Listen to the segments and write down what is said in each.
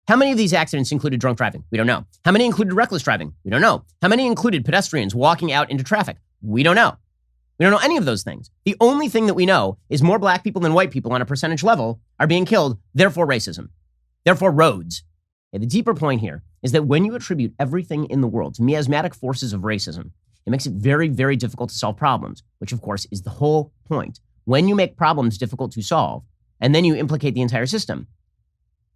How many of these accidents included drunk driving? We don't know. How many included reckless driving? We don't know. How many included pedestrians walking out into traffic? We don't know. We don't know any of those things. The only thing that we know is more black people than white people on a percentage level are being killed, therefore racism, therefore roads. Okay, the deeper point here is that when you attribute everything in the world to miasmatic forces of racism, it makes it very, very difficult to solve problems, which of course is the whole point. When you make problems difficult to solve, and then you implicate the entire system,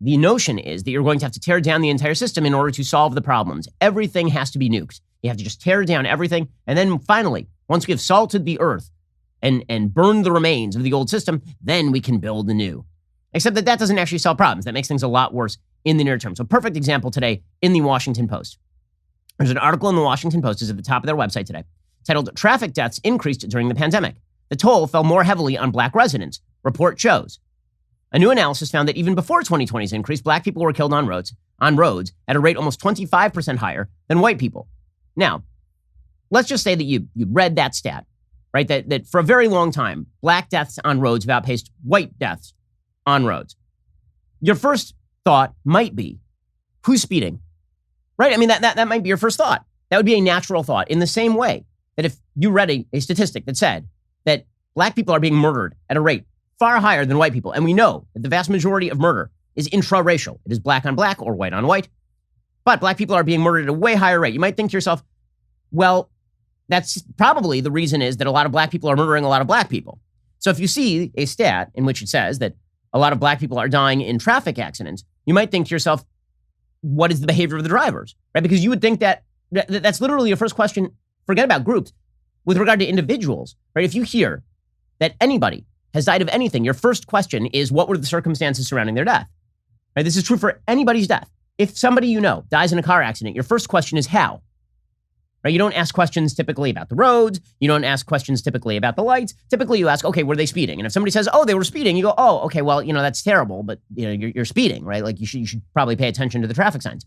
the notion is that you're going to have to tear down the entire system in order to solve the problems. Everything has to be nuked. You have to just tear down everything. And then finally, once we have salted the earth and burned the remains of the old system, then we can build the new. Except that doesn't actually solve problems. That makes things a lot worse in the near term. So perfect example today in the Washington Post. There's an article in the Washington Post, is at the top of their website today, titled "Traffic Deaths Increased During the Pandemic. The Toll Fell More Heavily on Black Residents. Report Shows." A new analysis found that even before 2020's increase, black people were killed on roads at a rate almost 25% higher than white people. Now, let's just say that you read that stat, right? That for a very long time, black deaths on roads have outpaced white deaths on roads. Your first thought might be, who's speeding? Right? I mean, that might be your first thought. That would be a natural thought. In the same way that if you read a statistic that said that black people are being murdered at a rate far higher than white people, and we know that the vast majority of murder is intra-racial. It is black on black or white on white. But black people are being murdered at a way higher rate. You might think to yourself, well, that's probably the reason is that a lot of black people are murdering a lot of black people. So if you see a stat in which it says that a lot of black people are dying in traffic accidents, you might think to yourself, what is the behavior of the drivers, right? Because you would think that's literally your first question. Forget about groups. With regard to individuals, right? If you hear that anybody has died of anything, your first question is, what were the circumstances surrounding their death? Right? This is true for anybody's death. If somebody you know dies in a car accident, your first question is how? Right? You don't ask questions typically about the roads. You don't ask questions typically about the lights. Typically you ask, okay, were they speeding? And if somebody says, oh, they were speeding, you go, oh, okay, well, that's terrible, but you're speeding, right? Like you should probably pay attention to the traffic signs.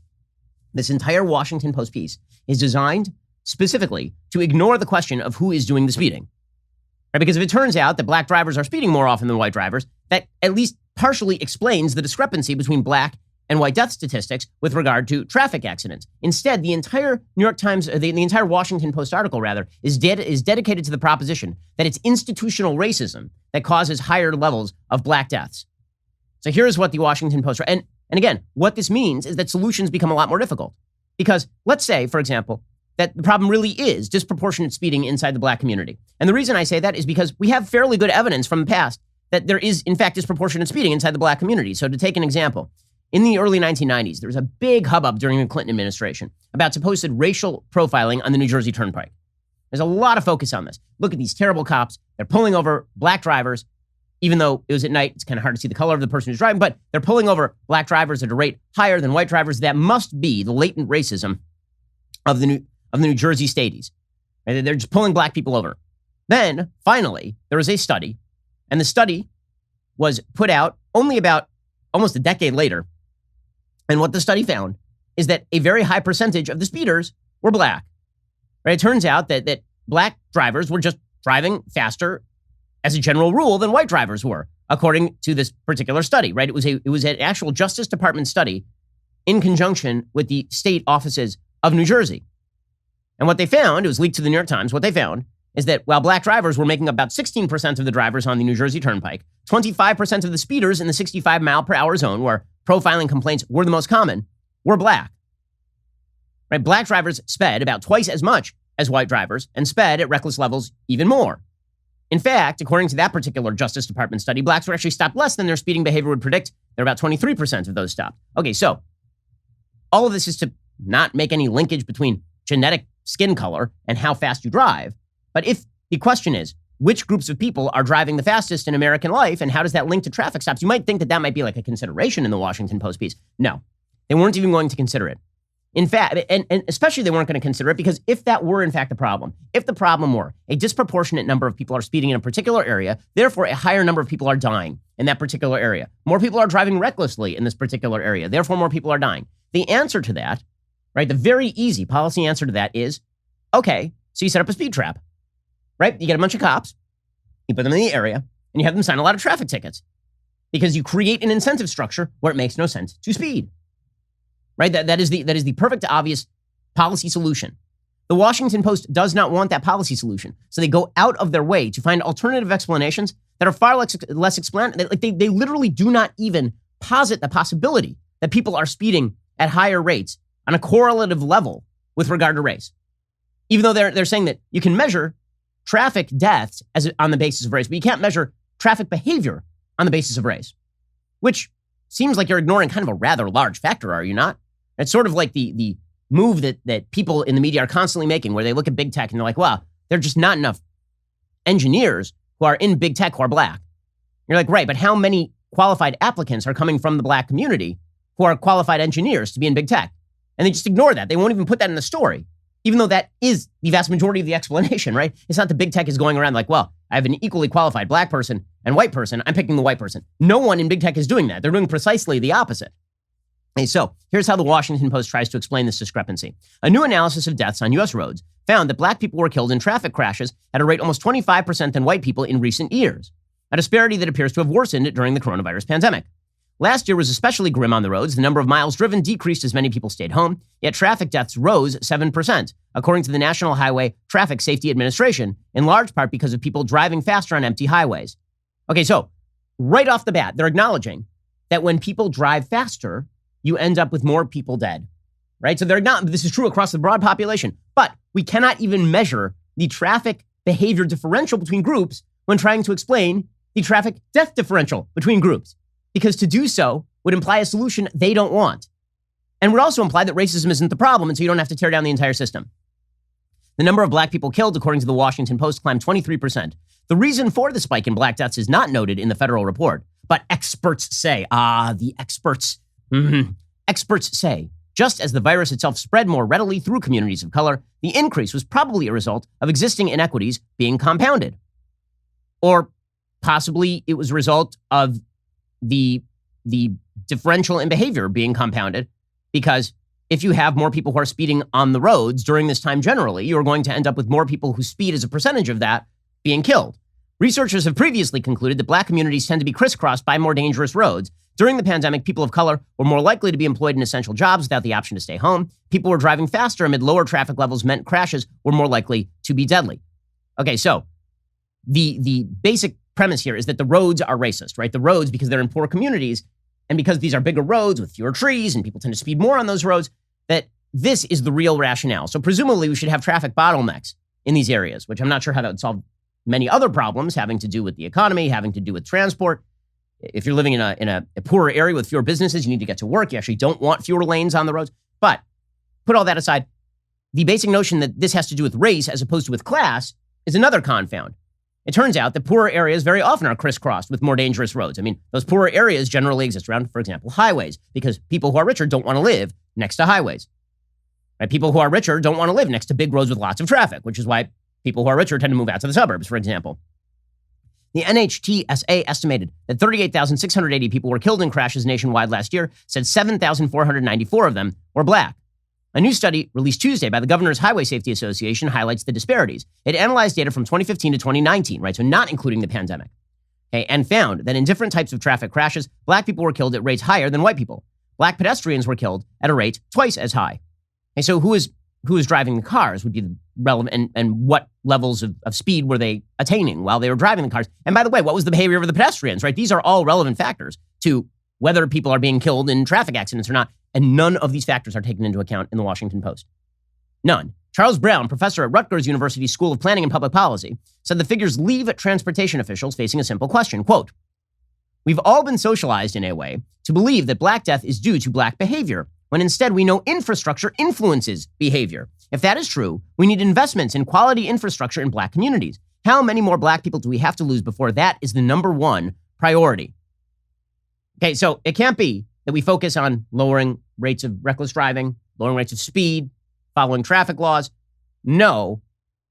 This entire Washington Post piece is designed specifically to ignore the question of who is doing the speeding. Right? Because if it turns out that black drivers are speeding more often than white drivers, that at least partially explains the discrepancy between black and white death statistics with regard to traffic accidents. Instead, the entire New York Times, the entire Washington Post article, rather, is dedicated to the proposition that it's institutional racism that causes higher levels of black deaths. So here's what the Washington Post, and again, what this means is that solutions become a lot more difficult. Because let's say, for example, that the problem really is disproportionate speeding inside the black community. And the reason I say that is because we have fairly good evidence from the past that there is, in fact, disproportionate speeding inside the black community. So to take an example, in the early 1990s, there was a big hubbub during the Clinton administration about supposed racial profiling on the New Jersey Turnpike. There's a lot of focus on this. Look at these terrible cops. They're pulling over black drivers. Even though it was at night, it's kind of hard to see the color of the person who's driving, but they're pulling over black drivers at a rate higher than white drivers. That must be the latent racism of the New Jersey Stadies. Right? They're just pulling black people over. Then, finally, there was a study, and the study was put out only about almost a decade later. And what the study found is that a very high percentage of the speeders were black. Right? It turns out that black drivers were just driving faster as a general rule than white drivers were, according to this particular study. Right? It was an actual Justice Department study in conjunction with the state offices of New Jersey. And what they found, it was leaked to the New York Times, what they found is that while black drivers were making about 16% of the drivers on the New Jersey Turnpike, 25% of the speeders in the 65 mile per hour zone, where profiling complaints were the most common, were black. Right? Black drivers sped about twice as much as white drivers and sped at reckless levels even more. In fact, according to that particular Justice Department study, blacks were actually stopped less than their speeding behavior would predict. They're about 23% of those stopped. Okay, so all of this is to not make any linkage between genetic skin color and how fast you drive. But if the question is, which groups of people are driving the fastest in American life and how does that link to traffic stops, you might think that might be like a consideration in the Washington Post piece. No, they weren't even going to consider it. In fact, and especially they weren't going to consider it because if that were in fact the problem, if the problem were a disproportionate number of people are speeding in a particular area, therefore a higher number of people are dying in that particular area. More people are driving recklessly in this particular area, therefore more people are dying. The answer to that, right, the very easy policy answer to that is, okay, so you set up a speed trap, right? You get a bunch of cops, you put them in the area, and you have them sign a lot of traffic tickets because you create an incentive structure where it makes no sense to speed. right? That is the perfect, obvious policy solution. The Washington Post does not want that policy solution. So they go out of their way to find alternative explanations that are far less explanatory. Like they literally do not even posit the possibility that people are speeding at higher rates on a correlative level with regard to race. Even though they're saying that you can measure traffic deaths on the basis of race, but you can't measure traffic behavior on the basis of race, which seems like you're ignoring kind of a rather large factor, are you not? It's sort of like the move that people in the media are constantly making, where they look at big tech and they're like, wow, there are just not enough engineers who are in big tech who are black. You're like, right, but how many qualified applicants are coming from the black community who are qualified engineers to be in big tech? And they just ignore that. They won't even put that in the story, even though that is the vast majority of the explanation, right? It's not the big tech is going around like, well, I have an equally qualified black person and white person. I'm picking the white person. No one in big tech is doing that. They're doing precisely the opposite. And so here's how the Washington Post tries to explain this discrepancy. A new analysis of deaths on U.S. roads found that black people were killed in traffic crashes at a rate almost 25% than white people in recent years, a disparity that appears to have worsened during the coronavirus pandemic. Last year was especially grim on the roads. The number of miles driven decreased as many people stayed home, yet traffic deaths rose 7%, according to the National Highway Traffic Safety Administration, in large part because of people driving faster on empty highways. Okay, so right off the bat, they're acknowledging that when people drive faster, you end up with more people dead, right? So this is true across the broad population, but we cannot even measure the traffic behavior differential between groups when trying to explain the traffic death differential between groups, because to do so would imply a solution they don't want, and would also imply that racism isn't the problem, and so you don't have to tear down the entire system. The number of black people killed, according to the Washington Post, climbed 23%. The reason for the spike in black deaths is not noted in the federal report, but experts say, experts say, just as the virus itself spread more readily through communities of color, the increase was probably a result of existing inequities being compounded. Or possibly it was a result of the differential in behavior being compounded, because if you have more people who are speeding on the roads during this time generally, you're going to end up with more people who speed as a percentage of that being killed. Researchers have previously concluded that black communities tend to be crisscrossed by more dangerous roads. During the pandemic, people of color were more likely to be employed in essential jobs without the option to stay home. People were driving faster amid lower traffic levels meant crashes were more likely to be deadly. Okay, so the basic premise here is that the roads are racist, right? The roads, because they're in poor communities, and because these are bigger roads with fewer trees and people tend to speed more on those roads, that this is the real rationale. So presumably we should have traffic bottlenecks in these areas, which I'm not sure how that would solve many other problems having to do with the economy, having to do with transport. If you're living in a poorer area with fewer businesses, you need to get to work. You actually don't want fewer lanes on the roads. But put all that aside, the basic notion that this has to do with race as opposed to with class is another confound. It turns out that poorer areas very often are crisscrossed with more dangerous roads. I mean, those poorer areas generally exist around, for example, highways, because people who are richer don't want to live next to highways. Right? People who are richer don't want to live next to big roads with lots of traffic, which is why people who are richer tend to move out to the suburbs, for example. The NHTSA estimated that 38,680 people were killed in crashes nationwide last year, said 7,494 of them were black. A new study released Tuesday by the Governor's Highway Safety Association highlights the disparities. It analyzed data from 2015 to 2019, right, so not including the pandemic, okay, and found that in different types of traffic crashes, black people were killed at rates higher than white people. Black pedestrians were killed at a rate twice as high. Okay, so who is driving the cars would be relevant, and what levels of speed were they attaining while they were driving the cars? And by the way, what was the behavior of the pedestrians, right? These are all relevant factors to whether people are being killed in traffic accidents or not. And none of these factors are taken into account in the Washington Post. None. Charles Brown, professor at Rutgers University School of Planning and Public Policy, said the figures leave transportation officials facing a simple question, quote, "We've all been socialized in a way to believe that black death is due to black behavior, when instead we know infrastructure influences behavior. If that is true, we need investments in quality infrastructure in black communities. How many more black people do we have to lose before that is the number one priority?" Okay, so it can't be that we focus on lowering rates of reckless driving, lowering rates of speed, following traffic laws. No,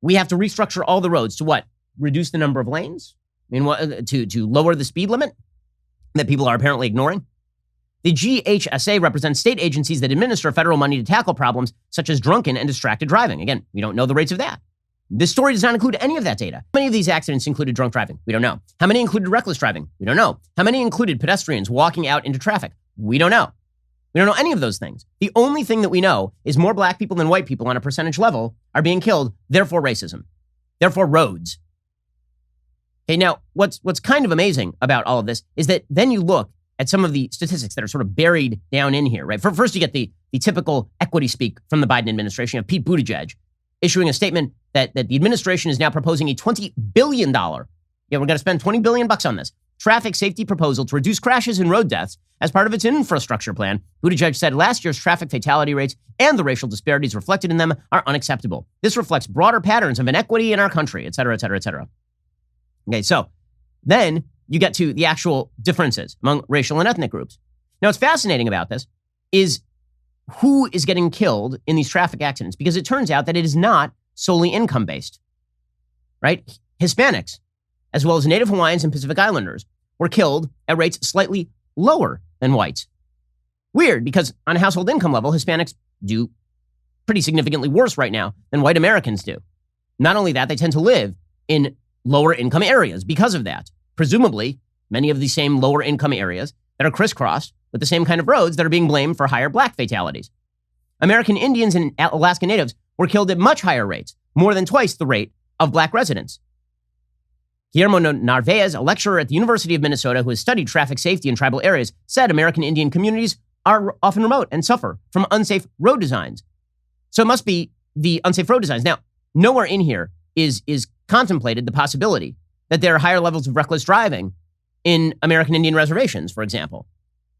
we have to restructure all the roads to what? Reduce the number of lanes? I mean, to lower the speed limit that people are apparently ignoring? The GHSA represents state agencies that administer federal money to tackle problems such as drunken and distracted driving. Again, we don't know the rates of that. This story does not include any of that data. How many of these accidents included drunk driving? We don't know. How many included reckless driving? We don't know. How many included pedestrians walking out into traffic? We don't know. We don't know any of those things. The only thing that we know is more black people than white people on a percentage level are being killed, therefore racism, therefore roads. Okay, now what's kind of amazing about all of this is that then you look at some of the statistics that are sort of buried down in here, right? First, you get the typical equity speak from the Biden administration of Pete Buttigieg issuing a statement that the administration is now proposing a $20 billion, we're going to spend $20 billion on this, traffic safety proposal to reduce crashes and road deaths as part of its infrastructure plan. Buttigieg said last year's traffic fatality rates and the racial disparities reflected in them are unacceptable. This reflects broader patterns of inequity in our country, et cetera, et cetera, et cetera. Okay, so then you get to the actual differences among racial and ethnic groups. Now, what's fascinating about this is who is getting killed in these traffic accidents, because it turns out that it is not solely income-based, right? Hispanics, as well as Native Hawaiians and Pacific Islanders, were killed at rates slightly lower than whites. Weird, because on a household income level, Hispanics do pretty significantly worse right now than white Americans do. Not only that, they tend to live in lower income areas because of that. Presumably, many of the same lower income areas that are crisscrossed with the same kind of roads that are being blamed for higher black fatalities. American Indians and Alaska Natives were killed at much higher rates, more than twice the rate of black residents. Guillermo Narvaez, a lecturer at the University of Minnesota who has studied traffic safety in tribal areas, said American Indian communities are often remote and suffer from unsafe road designs. So it must be the unsafe road designs. Now, nowhere in here is contemplated the possibility that there are higher levels of reckless driving in American Indian reservations, for example,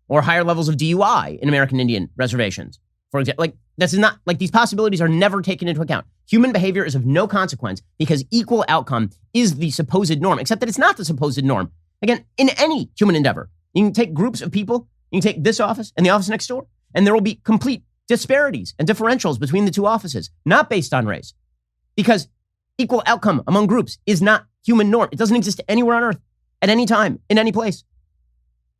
or higher levels of DUI in American Indian reservations, for example. Like, this is not, like, these possibilities are never taken into account. Human behavior is of no consequence because equal outcome is the supposed norm, except that it's not the supposed norm. Again, in any human endeavor, you can take groups of people, you can take this office and the office next door, and there will be complete disparities and differentials between the two offices, not based on race, because equal outcome among groups is not human norm. It doesn't exist anywhere on earth, at any time, in any place.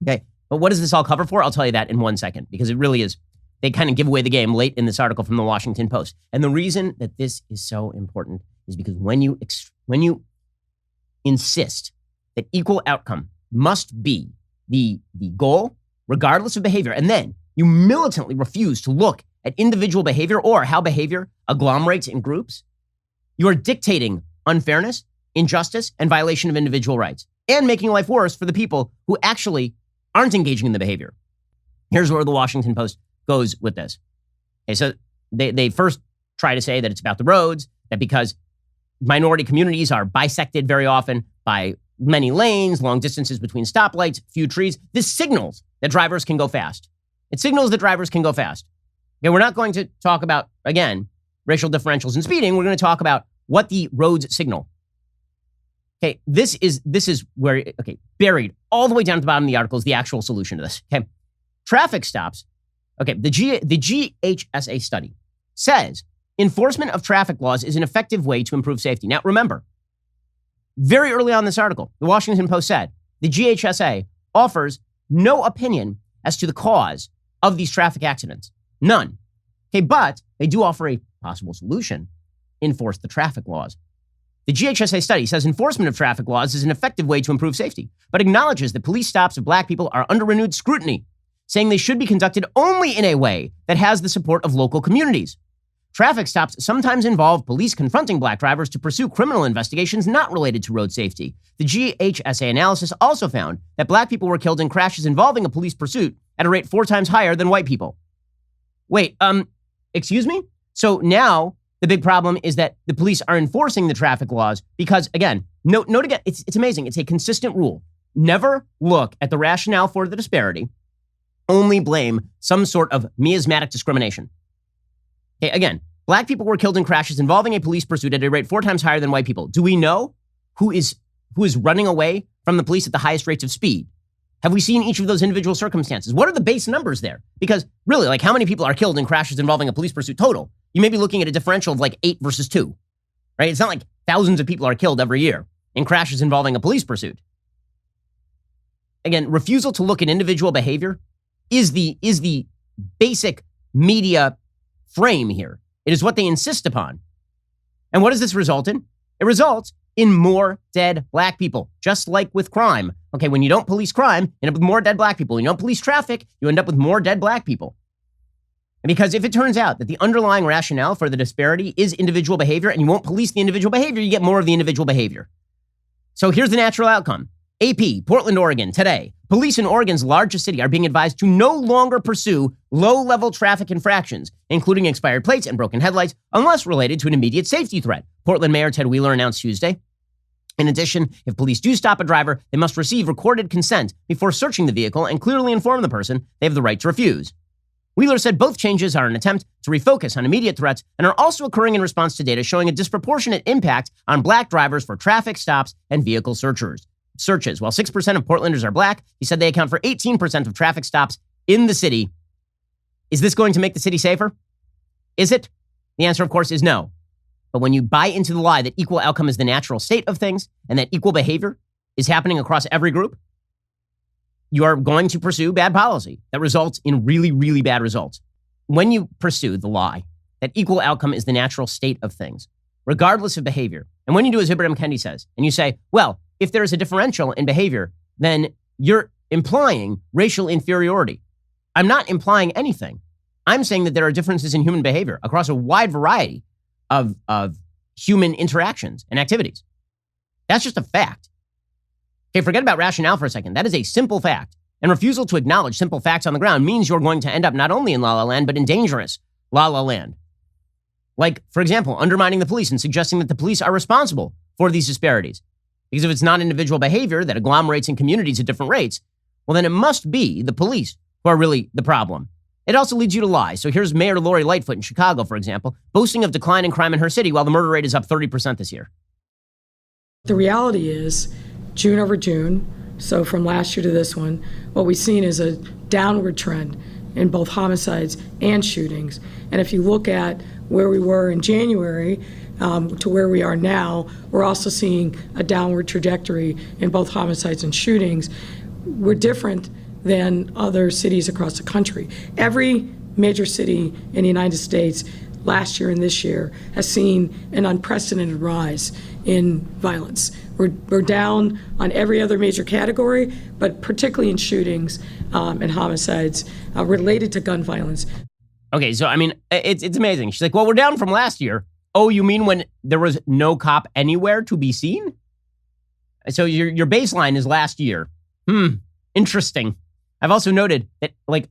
Okay, but what does this all cover for? I'll tell you that in 1 second, because it really is, they kind of give away the game late in this article from the Washington Post. And the reason that this is so important is because when you insist that equal outcome must be the goal, regardless of behavior, and then you militantly refuse to look at individual behavior or how behavior agglomerates in groups, you are dictating unfairness, injustice, and violation of individual rights, and making life worse for the people who actually aren't engaging in the behavior. Here's where the Washington Post goes with this. Okay, so they first try to say that it's about the roads, that because minority communities are bisected very often by many lanes, long distances between stoplights, few trees, this signals that drivers can go fast. It signals that drivers can go fast. Okay, we're not going to talk about, again, racial differentials in speeding. We're going to talk about what the roads signal. Okay, this is where, okay, buried all the way down to the bottom of the article is the actual solution to this. Okay, traffic stops. Okay, the GHSA study says enforcement of traffic laws is an effective way to improve safety. Now, remember, very early on in this article, the Washington Post said the GHSA offers no opinion as to the cause of these traffic accidents. None. Okay, but they do offer a possible solution: enforce the traffic laws. The GHSA study says enforcement of traffic laws is an effective way to improve safety, but acknowledges that police stops of black people are under renewed scrutiny, saying they should be conducted only in a way that has the support of local communities. Traffic stops sometimes involve police confronting black drivers to pursue criminal investigations not related to road safety. The GHSA analysis also found that black people were killed in crashes involving a police pursuit at a rate 4 times higher than white people. Wait, excuse me? So now the big problem is that the police are enforcing the traffic laws because, again, note again, it's amazing. It's a consistent rule. Never look at the rationale for the disparity. Only blame some sort of miasmatic discrimination. Okay, again, black people were killed in crashes involving a police pursuit at a rate 4 times higher than white people. Do we know who is running away from the police at the highest rates of speed? Have we seen each of those individual circumstances? What are the base numbers there? Because really, like, how many people are killed in crashes involving a police pursuit total? You may be looking at a differential of like 8 versus 2, right? It's not like thousands of people are killed every year in crashes involving a police pursuit. Again, refusal to look at individual behavior is the basic media frame here. It is what they insist upon. And what does this result in? It results in more dead black people, just like with crime. Okay, when you don't police crime, you end up with more dead black people. When you don't police traffic, you end up with more dead black people. And because if it turns out that the underlying rationale for the disparity is individual behavior and you won't police the individual behavior, you get more of the individual behavior. So here's the natural outcome. AP, Portland, Oregon, today. Police in Oregon's largest city are being advised to no longer pursue low-level traffic infractions, including expired plates and broken headlights, unless related to an immediate safety threat, Portland Mayor Ted Wheeler announced Tuesday. In addition, if police do stop a driver, they must receive recorded consent before searching the vehicle and clearly inform the person they have the right to refuse. Wheeler said both changes are an attempt to refocus on immediate threats and are also occurring in response to data showing a disproportionate impact on black drivers for traffic stops and vehicle searches. While 6% of Portlanders are black, he said they account for 18% of traffic stops in the city. Is this going to make the city safer? Is it? The answer, of course, is no. But when you buy into the lie that equal outcome is the natural state of things and that equal behavior is happening across every group, you are going to pursue bad policy that results in really, really bad results. When you pursue the lie that equal outcome is the natural state of things, regardless of behavior, and when you do as Ibram Kendi says, and you say, well, if there is a differential in behavior, then you're implying racial inferiority. I'm not implying anything. I'm saying that there are differences in human behavior across a wide variety of human interactions and activities. That's just a fact. Okay, forget about rationale for a second. That is a simple fact. And refusal to acknowledge simple facts on the ground means you're going to end up not only in La La Land, but in dangerous La La Land. Like, for example, undermining the police and suggesting that the police are responsible for these disparities. Because if it's not individual behavior that agglomerates in communities at different rates, well, then it must be the police who are really the problem. It also leads you to lie. So here's Mayor Lori Lightfoot in Chicago, for example, boasting of decline in crime in her city while the murder rate is up 30% this year. The reality is, June over June, so from last year to this one, what we've seen is a downward trend in both homicides and shootings. And if you look at where we were in January to where we are now, we're also seeing a downward trajectory in both homicides and shootings. We're different than other cities across the country. Every major city in the United States last year and this year has seen an unprecedented rise in violence. We're down on every other major category, but particularly in shootings and homicides related to gun violence. Okay, so I mean, it's amazing. She's like, well, we're down from last year. Oh, you mean when there was no cop anywhere to be seen? So your baseline is last year. Interesting. I've also noted that like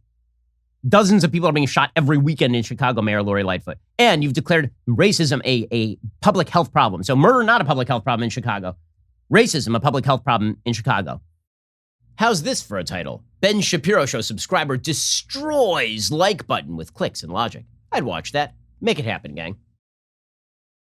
dozens of people are being shot every weekend in Chicago, Mayor Lori Lightfoot. And you've declared racism a public health problem. So murder, not a public health problem in Chicago. Racism, a public health problem in Chicago. How's this for a title? Ben Shapiro Show subscriber destroys like button with clicks and logic. I'd watch that. Make it happen, gang.